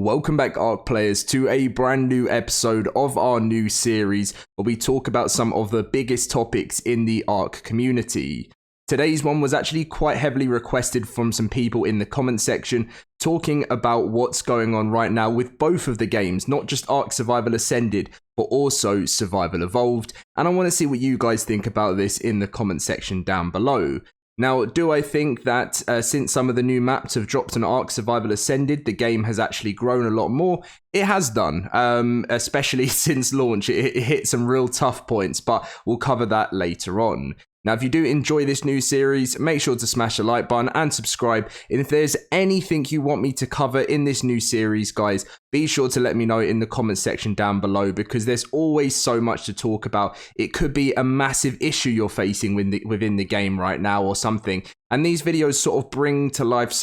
Welcome back, ARK players, to a brand new episode of our new series where we talk about some of the biggest topics in the ARK community. Today's one was actually quite heavily requested from some people in the comment section, talking about what's going on right now with both of the games, not just ARK Survival Ascended, but also Survival Evolved, and I want to see what you guys think about this in the comment section down below. Now, do I think that since some of the new maps have dropped on ARK Survival Ascended, the game has actually grown a lot more? It has done, especially since launch. It hit some real tough points, but we'll cover that later on. Now, if you do enjoy this new series, make sure to smash the like button and subscribe. And if there's anything you want me to cover in this new series, guys, be sure to let me know in the comment section down below, because there's always so much to talk about. It could be a massive issue you're facing within the game right now or something. And these videos sort of bring to life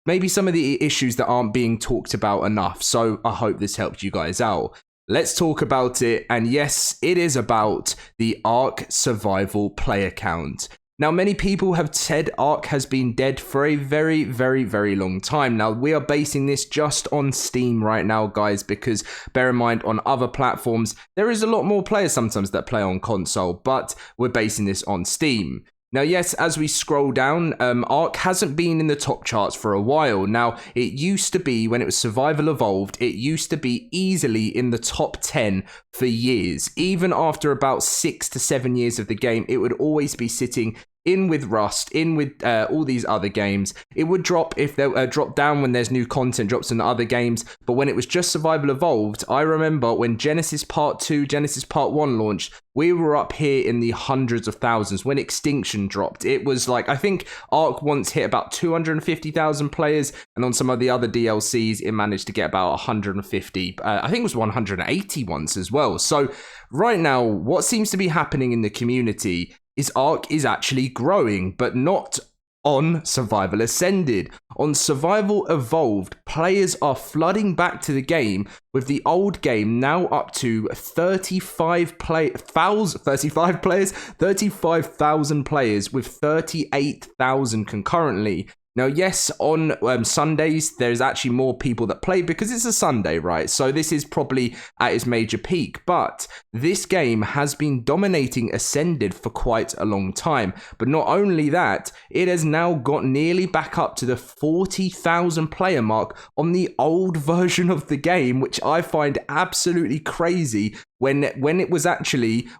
maybe some of the issues that aren't being talked about enough. So I hope this helped you guys out. Let's talk about it, and yes, it is about the ARK survival player count. Now, many people have said ARK has been dead for a very, very, very long time. Now, we are basing this just on Steam right now, guys, because bear in mind, on other platforms, there is a lot more players sometimes that play on console, but we're basing this on Steam. Now, yes, as we scroll down, ARK hasn't been in the top charts for a while. Now, it used to be, when it was Survival Evolved, it used to be easily in the top 10 for years. Even after about 6 to 7 years of the game, it would always be sitting in with Rust, in with all these other games. It would drop if they drop down when there's new content drops in other games. But when it was just Survival Evolved, I remember when Genesis Part 2, Genesis Part 1 launched, we were up here in the hundreds of thousands. When Extinction dropped, it was like, I think ARK once hit about 250,000 players, and on some of the other DLCs, it managed to get about 150. I think it was 180 once as well. So right now, what seems to be happening in the community is ARK is actually growing, but not on Survival Ascended. On Survival Evolved, players are flooding back to the game, with the old game now up to 35,000 players with 38,000 concurrently. Now, yes, on Sundays, there's actually more people that play because it's a Sunday, right? So this is probably at its major peak, but this game has been dominating Ascended for quite a long time. But not only that, it has now got nearly back up to the 40,000 player mark on the old version of the game, which I find absolutely crazy. When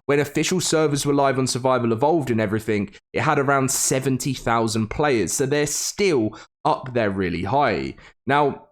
official servers were live on Survival Evolved and everything, it had around 70,000 players. So they're still up there really high. Now,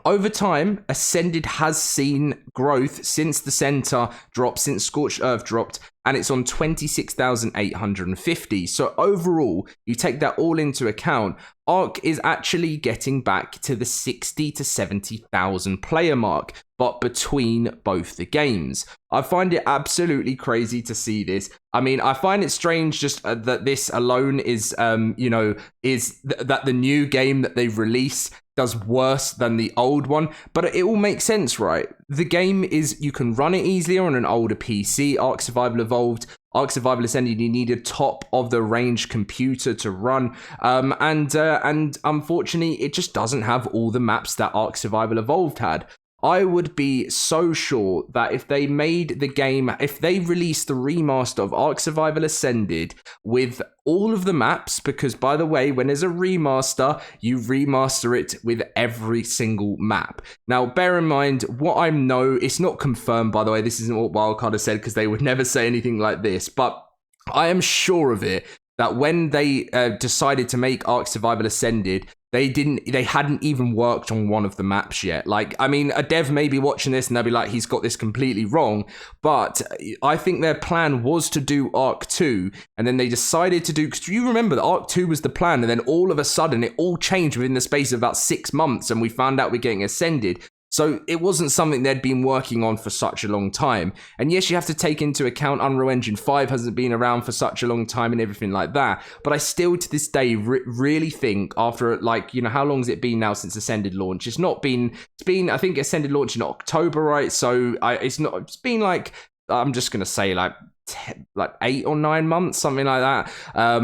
over time, Ascended has seen growth since the center dropped, since Scorched Earth dropped, and it's on 26,850. So overall, you take that all into account, ARK is actually getting back to the 60 to 70,000 player mark, but between both the games. I find it absolutely crazy to see this. I mean, I find it strange just that this alone is, that the new game that they've released does worse than the old one, but it all makes sense, right? The game is, you can run it easier on an older PC. ARK Survival Evolved, ARK Survival Ascended, you need a top of the range computer to run, and unfortunately, it just doesn't have all the maps that ARK Survival Evolved had. I would be so sure that if they made the game, if they released the remaster of ARK Survival Ascended with all of the maps, because by the way, when there's a remaster, you remaster it with every single map. Now, bear in mind, it's not confirmed, by the way, this isn't what Wildcard has said, because they would never say anything like this, but I am sure of it, that when they decided to make ARK Survival Ascended, they hadn't even worked on one of the maps yet. Like, I mean, a dev may be watching this and they'll be like, he's got this completely wrong. But I think their plan was to do ARK 2, and then they decided to do, because you remember that ARK 2 was the plan, and then all of a sudden it all changed within the space of about 6 months, and we found out we're getting Ascended. So it wasn't something they'd been working on for such a long time. And yes, you have to take into account Unreal Engine 5 hasn't been around for such a long time and everything like that. But I still, to this day, really think after, how long has it been now since Ascended launch? It's been, I think Ascended launched in October, right? So it's been like, I'm just going to say like like 8 or 9 months, something like that.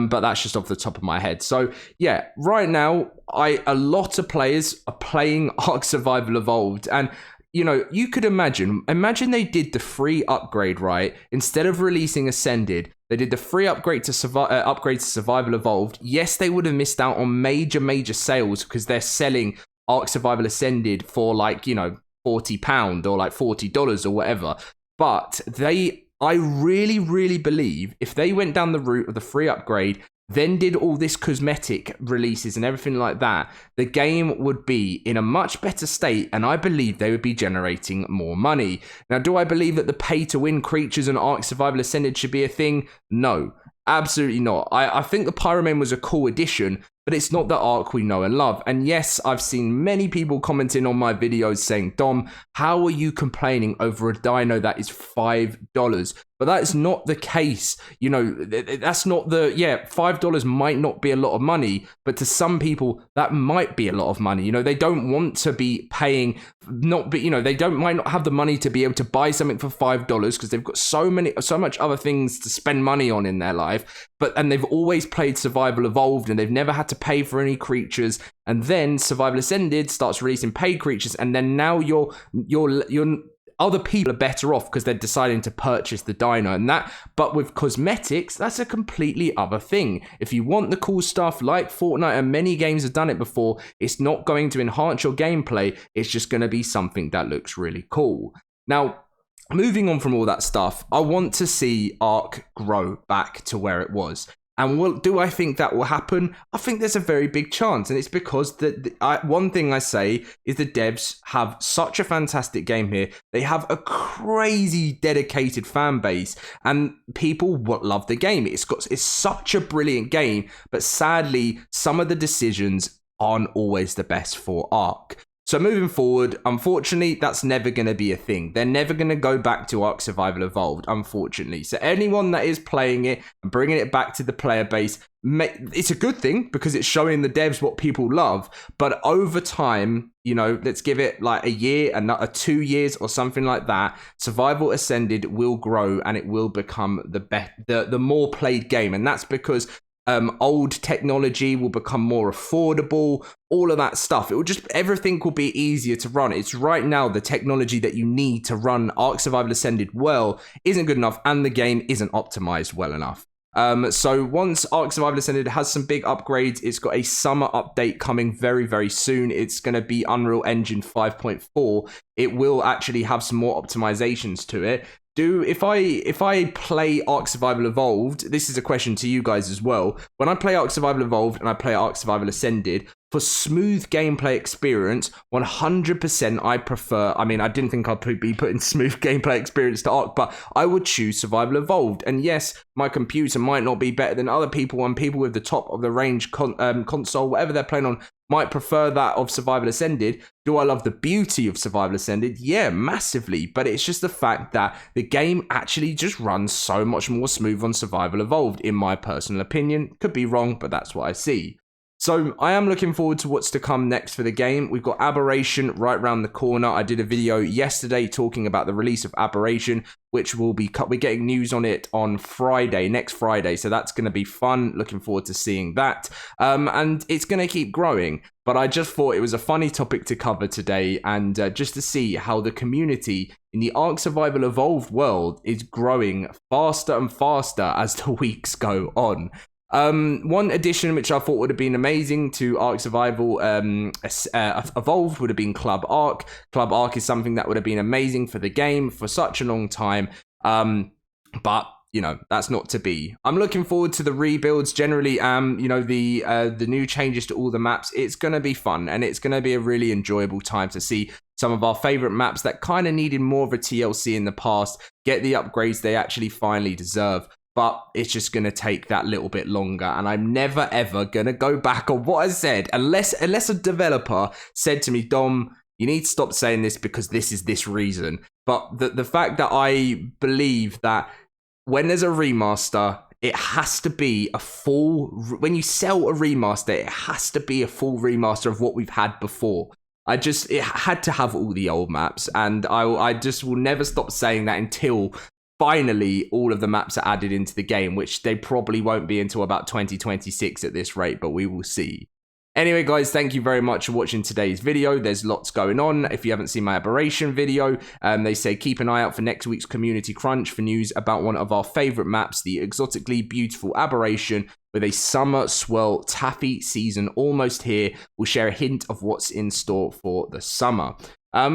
But that's just off the top of my head. So yeah, right now, a lot of players are playing Ark Survival Evolved, and you know, you could imagine they did the free upgrade, right? Instead of releasing Ascended, they did the free upgrade to Survival Evolved. Yes, they would have missed out on major sales because they're selling Ark Survival Ascended for like, you know, £40 or like $40 or whatever. But I really believe if they went down the route of the free upgrade, then did all this cosmetic releases and everything like that, the game would be in a much better state, and I believe they would be generating more money. Now, do I believe that the pay-to-win creatures and Ark Survival Ascended should be a thing? No, absolutely not. I think the Pyroman was a cool addition, but it's not the Ark we know and love. And yes, I've seen many people commenting on my videos saying, Dom, how are you complaining over a dino that is $5? But that is not the case. You know, that's not $5 might not be a lot of money, but to some people, that might be a lot of money. You know, they don't want to be paying, they might not have the money to be able to buy something for $5 because they've got so much other things to spend money on in their life. And they've always played Survival Evolved and they've never had to pay for any creatures. And then Survival Ascended starts releasing paid creatures, and then now you're other people are better off because they're deciding to purchase the dino and that. But with cosmetics, that's a completely other thing. If you want the cool stuff like Fortnite, and many games have done it before, it's not going to enhance your gameplay. It's just going to be something that looks really cool. Now, moving on from all that stuff, I want to see Ark grow back to where it was. And do I think that will happen? I think there's a very big chance. And it's because one thing I say is the devs have such a fantastic game here. They have a crazy dedicated fan base and people love the game. It's such a brilliant game, but sadly, some of the decisions aren't always the best for Ark. So moving forward, unfortunately, that's never going to be a thing. They're never going to go back to Ark Survival Evolved, unfortunately. So anyone that is playing it and bringing it back to the player base, it's a good thing because it's showing the devs what people love. But over time, you know, let's give it like a year, another 2 years or something like that, Survival Ascended will grow and it will become the more played game. And that's because old technology will become more affordable, all of that stuff. Everything will be easier to run. It's right now the technology that you need to run Ark Survival Ascended well isn't good enough, and the game isn't optimized well enough. So once Ark Survival Ascended has some big upgrades, it's got a summer update coming very soon. It's going to be Unreal Engine 5.4. It will actually have some more optimizations to it. If I play Ark Survival Evolved, this is a question to you guys as well. When I play Ark Survival Evolved and I play Ark Survival Ascended, for smooth gameplay experience, 100% I prefer, I didn't think I'd be putting smooth gameplay experience to Ark, but I would choose Survival Evolved. And yes, my computer might not be better than other people, and people with the top of the range console, whatever they're playing on, might prefer that of Survival Ascended. Do I love the beauty of Survival Ascended? Yeah, massively. But it's just the fact that the game actually just runs so much more smooth on Survival Evolved, in my personal opinion. Could be wrong, but that's what I see. So I am looking forward to what's to come next for the game. We've got Aberration right around the corner. I did a video yesterday talking about the release of Aberration, which will be we're getting news on it on next Friday. So that's going to be fun. Looking forward to seeing that. And it's going to keep growing. But I just thought it was a funny topic to cover today, and just to see how the community in the Ark Survival Evolved world is growing faster and faster as the weeks go on. One addition which I thought would have been amazing to Ark Survival Evolved would have been Club Ark. Club Ark is something that would have been amazing for the game for such a long time, but you know, that's not to be. I'm looking forward to the rebuilds generally. The new changes to all the maps. It's going to be fun, and it's going to be a really enjoyable time to see some of our favorite maps that kind of needed more of a TLC in the past get the upgrades they actually finally deserve. But it's just going to take that little bit longer. And I'm never, ever going to go back on what I said. Unless a developer said to me, Dom, you need to stop saying this because this is this reason. But the fact that I believe that when there's a remaster, it has to be a full... When you sell a remaster, it has to be a full remaster of what we've had before. It had to have all the old maps. And I just will never stop saying that until finally all of the maps are added into the game, which they probably won't be until about 2026 at this rate, but we will see. Anyway, guys, thank you very much for watching today's video. There's lots going on. If you haven't seen my aberration video, they say keep an eye out for next week's community crunch for news about one of our favorite maps, the exotically beautiful aberration with a summer swirl taffy season almost here. We'll share a hint of what's in store for the summer.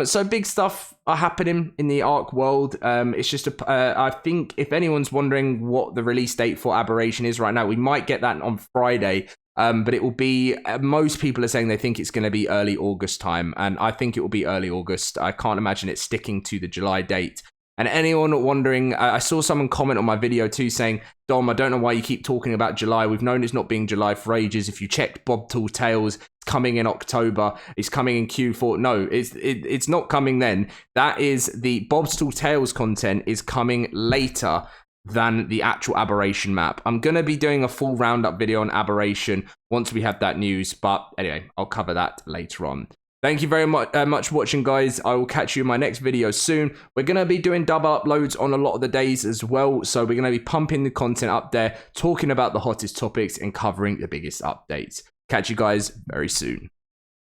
So big stuff are happening in the ARK world. It's just I think if anyone's wondering what the release date for aberration is right now, we might get that on Friday. But it will be, most people are saying they think it's going to be early August time, and I think it will be early August. I can't imagine it sticking to the July date. And anyone wondering, I saw someone comment on my video too saying, Dom, I don't know why you keep talking about July. We've known it's not being July for ages. If you checked Bob Tall Tales, it's coming in October. It's coming in Q4. No, it's not coming then. That is the Bob's Tall Tales content is coming later than the actual aberration map. I'm going to be doing a full roundup video on aberration once we have that news, but anyway, I'll cover that later on. Thank you very much for watching, guys. I will catch you in my next video soon. We're going to be doing double uploads on a lot of the days as well, so we're going to be pumping the content up there, talking about the hottest topics and covering the biggest updates. Catch you guys very soon.